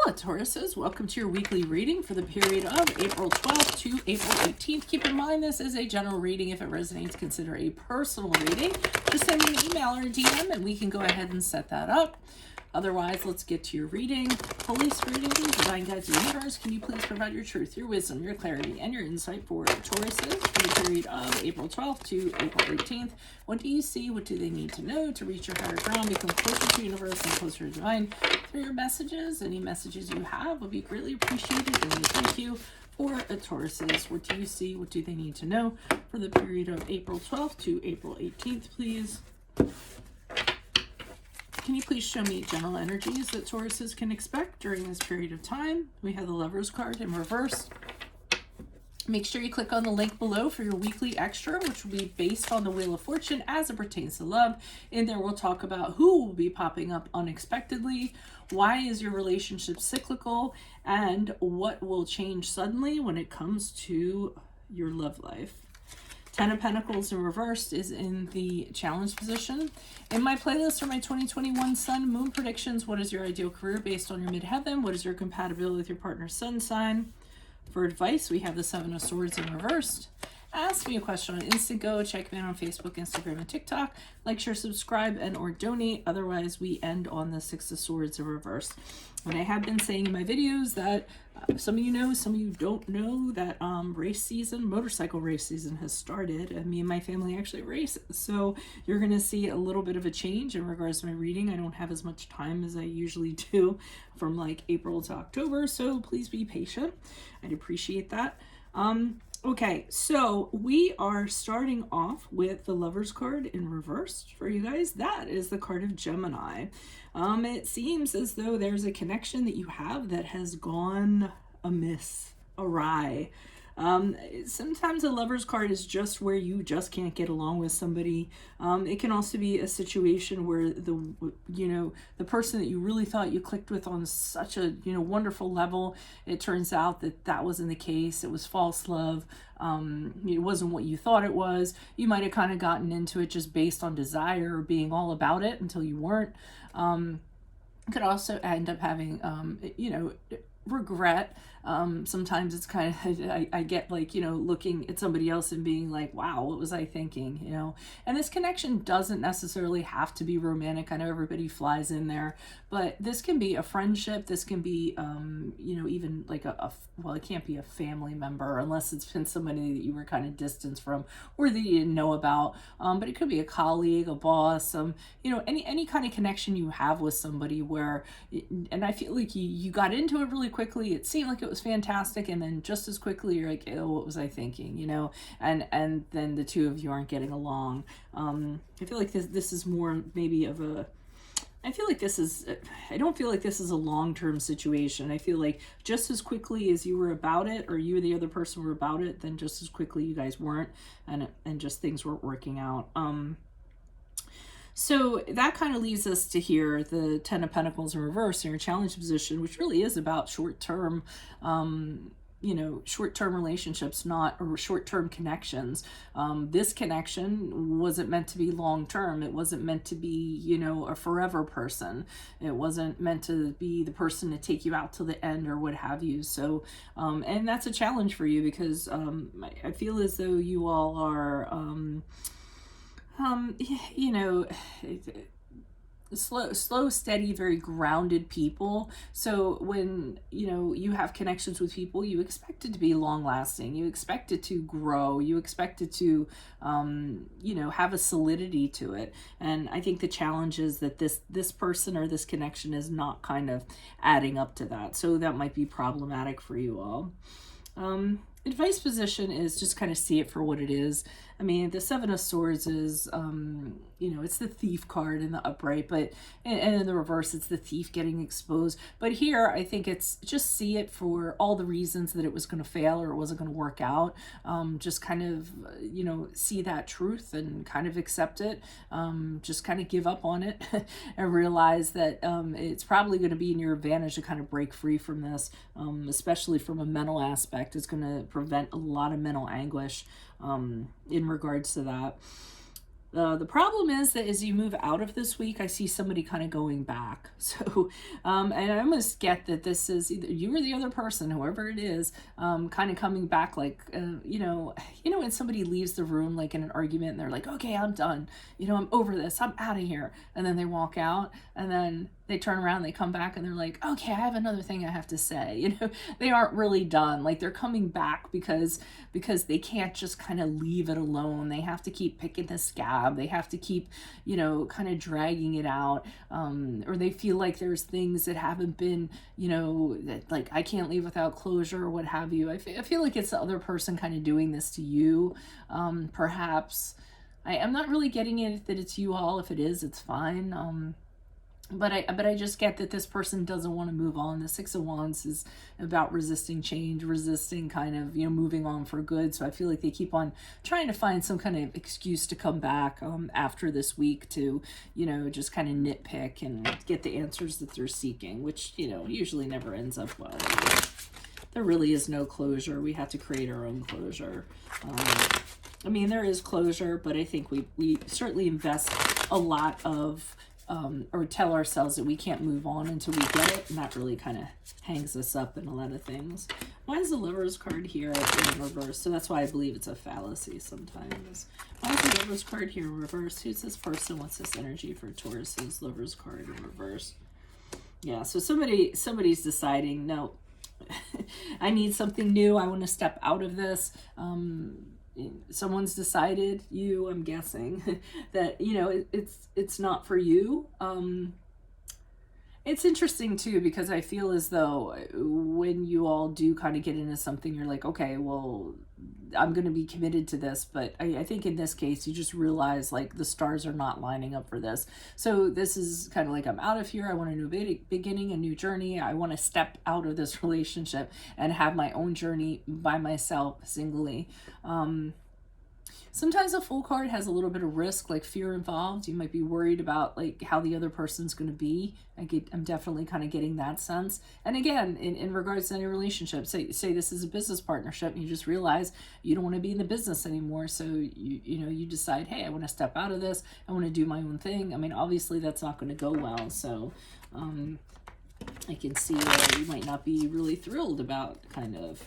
Hello, Tauruses. Welcome to your weekly reading for the period of April 12th to April 18th. Keep in mind this is a general reading. If it resonates, consider a personal reading. Just send me an email or a DM and we can go ahead and set that up. Otherwise, let's get to your reading. Holy Spirit, Divine Guides of the Universe, can you please provide your truth, your wisdom, your clarity, and your insight for Tauruses for the period of April 12th to April 18th? What do you see? What do they need to know to reach your higher ground, become closer to the universe and closer to divine? Through your messages, any messages you have will be greatly appreciated, and we thank you for Tauruses. What do you see? What do they need to know for the period of April 12th to April 18th, please? Can you please show me general energies that Tauruses can expect during this period of time? We have the Lovers card in reverse. Make sure you click on the link below for your weekly extra, which will be based on the Wheel of Fortune as it pertains to love. In there, we'll talk about who will be popping up unexpectedly, why is your relationship cyclical, and what will change suddenly when it comes to your love life. Ten of Pentacles in reversed is in the challenge position. In my playlist are my 2021 Sun Moon predictions. What is your ideal career based on your midheaven? What is your compatibility with your partner's sun sign? For advice, we have the Seven of Swords in reversed. Ask me a question on Instant Go. Check me out on Facebook, Instagram, and TikTok. Like, share, subscribe, and or donate. Otherwise, we end on the Six of Swords in reverse. And I have been saying in my videos that some of you know, some of you don't know that race season, motorcycle race season has started. And me and my family actually race. So you're going to see a little bit of a change in regards to my reading. I don't have as much time as I usually do from like April to October. So please be patient. I'd appreciate that. Okay, so we are starting off with the Lovers card in reverse for you guys. That is the card of Gemini. It seems as though there's a connection that you have that has gone amiss, awry. Sometimes a Lover's card is just where you just can't get along with somebody. It can also be a situation where the person that you really thought you clicked with on such a wonderful level, it turns out that that wasn't the case. It was false love. It wasn't what you thought it was. You might have kind of gotten into it just based on desire or being all about it until you weren't. Could also end up having regret. Sometimes it's kind of, I get like, looking at somebody else and being like, wow, what was I thinking, and this connection doesn't necessarily have to be romantic. I know everybody flies in there, but this can be a friendship. This can be, even like well, it can't be a family member unless it's been somebody that you were kind of distanced from or that you didn't know about. But it could be a colleague, a boss, any kind of connection you have with somebody where, and I feel like you got into it really quickly. It seemed like it was fantastic, and then just as quickly you're like, oh, what was I thinking, and then the two of you aren't getting along. I feel like this is more maybe of a, I don't feel like this is a long-term situation. I feel like just as quickly as you were about it, or you or the other person were about it, then just as quickly you guys weren't, and just things weren't working out. So that kind of leads us to here, the Ten of Pentacles in reverse in your challenge position, which really is about short-term, short-term relationships, not or short-term connections. This connection wasn't meant to be long-term. It wasn't meant to be, a forever person. It wasn't meant to be the person to take you out to the end or what have you. So, and that's a challenge for you because I feel as though you all are, slow, steady, very grounded people. So when, you have connections with people, you expect it to be long lasting. You expect it to grow. You expect it to, have a solidity to it. And I think the challenge is that this person or this connection is not kind of adding up to that. So that might be problematic for you all. Advice position is just kind of see it for what it is. I mean, the Seven of Swords is, it's the thief card in the upright, but, and in the reverse, it's the thief getting exposed. But here, I think it's just see it for all the reasons that it was going to fail or it wasn't going to work out. Just kind of, see that truth and kind of accept it. Just kind of give up on it and realize that it's probably going to be in your advantage to kind of break free from this, especially from a mental aspect. It's going to prevent a lot of mental anguish in regards to that. The problem is that as you move out of this week, I see somebody kind of going back. So, and I almost get that this is either you or the other person, whoever it is, kind of coming back like, when somebody leaves the room, like in an argument, and they're like, okay, I'm done. I'm over this. I'm out of here. And then they walk out, and then they turn around, they come back, and they're like, okay, I have another thing I have to say. They aren't really done. Like, they're coming back because they can't just kind of leave it alone. They have to keep picking the scab. They have to keep, kind of dragging it out. Or they feel like there's things that haven't been, that like I can't leave without closure or what have you. I feel like it's the other person kind of doing this to you. Perhaps. I'm not really getting it that it's you all. If it is, it's fine. But I just get that this person doesn't want to move on. The Six of Wands is about resisting change, resisting kind of, moving on for good. So I feel like they keep on trying to find some kind of excuse to come back after this week to, just kind of nitpick and get the answers that they're seeking, which, usually never ends up well. There really is no closure. We have to create our own closure. There is closure, but I think we certainly invest a lot of or tell ourselves that we can't move on until we get it, and that really kind of hangs us up in a lot of things. Why is the Lover's card here in reverse? So that's why I believe it's a fallacy sometimes. Why is the Lover's card here in reverse? Who's this person? What's this energy for Taurus's Lover's card in reverse? Yeah, so somebody's deciding, no, I need something new. I want to step out of this. Someone's decided, I'm guessing, that it's not for you. It's interesting too, because I feel as though when you all do kind of get into something, you're like, okay, well, I'm going to be committed to this. But I think in this case, you just realize like the stars are not lining up for this. So this is kind of like, I'm out of here. I want a new beginning, a new journey. I want to step out of this relationship and have my own journey by myself, singly. Sometimes a Fool card has a little bit of risk, like fear involved. You might be worried about like how the other person's going to be. I'm definitely kind of getting that sense. And again, in regards to any relationship, say this is a business partnership, and you just realize you don't want to be in the business anymore. So you decide, hey, I want to step out of this. I want to do my own thing. Obviously that's not going to go well. So I can see where you might not be really thrilled about kind of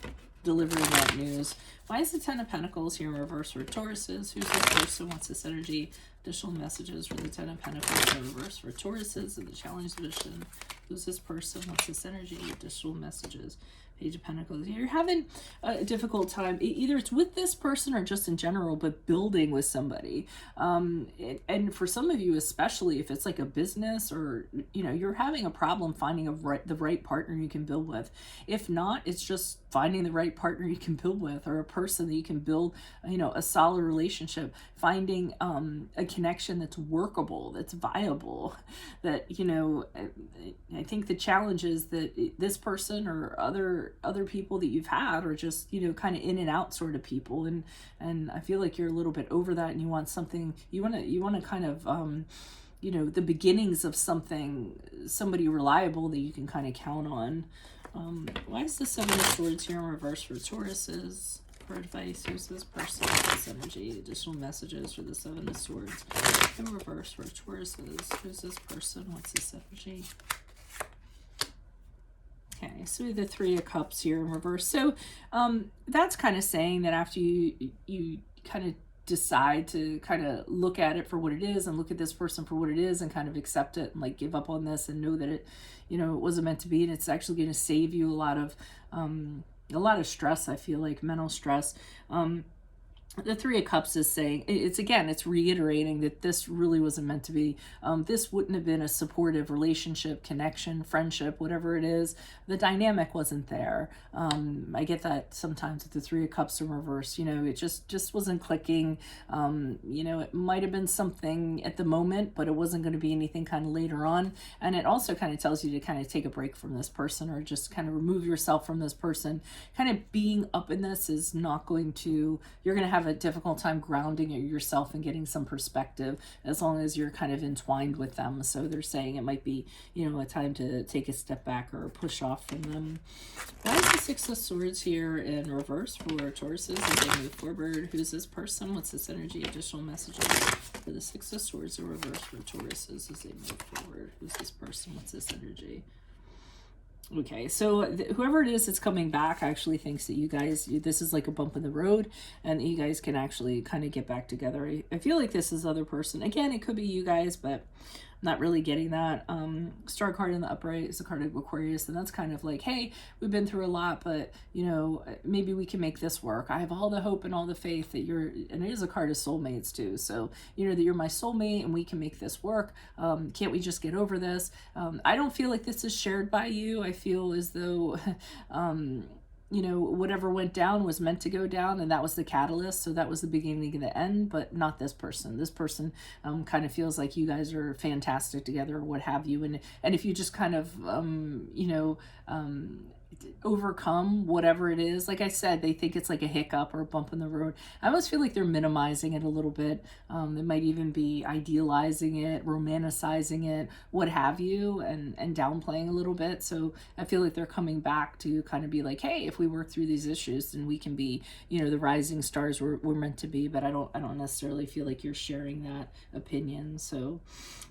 delivering that news. Why is the Ten of Pentacles here in reverse for Tauruses? Who's this person? What's this energy? Additional messages for the Ten of Pentacles in reverse for Tauruses and the challenge division. Who's this person? What's this energy? Additional messages. Page of Pentacles. You're having a difficult time. Either it's with this person or just in general, but building with somebody. And for some of you, especially if it's like a business or, you're having a problem finding the right partner you can build with. If not, it's just finding the right partner you can build with, or a person that you can build, a solid relationship, finding a connection that's workable, that's viable, that, I think the challenge is that this person or other people that you've had are just, kind of in and out sort of people. And I feel like you're a little bit over that, and you want something, you want to kind of, the beginnings of somebody reliable that you can kind of count on. Why is the Seven of Swords here in reverse for Tauruses? For advice, who's this person? This energy, additional messages for the Seven of Swords in reverse for Tauruses. Who's this person? What's this energy? Okay, so we have the Three of Cups here in reverse. So that's kind of saying that after you kind of decide to kind of look at it for what it is and look at this person for what it is and kind of accept it and like give up on this and know that it, it wasn't meant to be, and it's actually going to save you a lot of stress. I feel like mental stress. The Three of Cups is saying, it's reiterating that this really wasn't meant to be. This wouldn't have been a supportive relationship, connection, friendship, whatever it is. The dynamic wasn't there. I get that sometimes with the Three of Cups in reverse. It just wasn't clicking. It might have been something at the moment, but it wasn't going to be anything kind of later on. And it also kind of tells you to kind of take a break from this person, or just kind of remove yourself from this person. Kind of being up in this is not going to, you're going to have have a difficult time grounding yourself and getting some perspective as long as you're kind of entwined with them. So they're saying it might be, you know, a time to take a step back or push off from them. Why is the Six of Swords here in reverse for Tauruses as they move forward? Who's this person? What's this energy? Additional messages for the Six of Swords in reverse for Tauruses as they move forward. Who's this person? What's this energy? Okay, so whoever it is that's coming back actually thinks that you guys, this is like a bump in the road, and you guys can actually kind of get back together. I feel like this is other person. Again, it could be you guys, but I'm not really getting that. Star card in the upright is the card of Aquarius, and that's kind of like, hey, we've been through a lot, but, you know, maybe we can make this work. I have all the hope and all the faith that you're, and it is a card of soulmates too, so, you know, that you're my soulmate and we can make this work. Can't we just get over this? I don't feel like this is shared by you. I feel as though you know, whatever went down was meant to go down, and that was the catalyst. So that was the beginning of the end, but not this person. This person kind of feels like you guys are fantastic together or what have you. And if you just kind of, you know, overcome whatever it is, like I said, they think it's like a hiccup or a bump in the road. I almost feel like they're minimizing it a little bit. They might even be idealizing it, romanticizing it, what have you, and downplaying a little bit. So I feel like they're coming back to kind of be like, hey, if we work through these issues, then we can be, you know, the rising stars we're meant to be. But I don't necessarily feel like you're sharing that opinion. So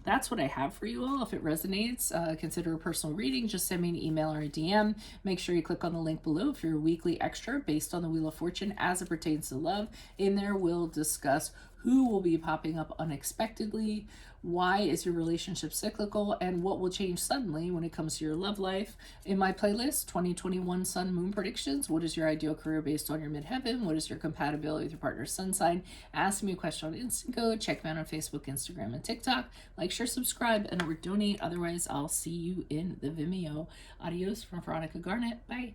that's what I have for you all. If it resonates, consider a personal reading. Just send me an email or a DM. Make sure you click on the link below for your weekly extra based on the Wheel of Fortune as it pertains to love. In there, we'll discuss who will be popping up unexpectedly, why is your relationship cyclical, and what will change suddenly when it comes to your love life. In my playlist, 2021 Sun Moon Predictions, what is your ideal career based on your midheaven? What is your compatibility with your partner's sun sign? Ask me a question on Instant Go. Check me out on Facebook, Instagram, and TikTok. Like, share, subscribe, and or donate. Otherwise, I'll see you in the Vimeo. Adios from Veronica Garnet. Bye.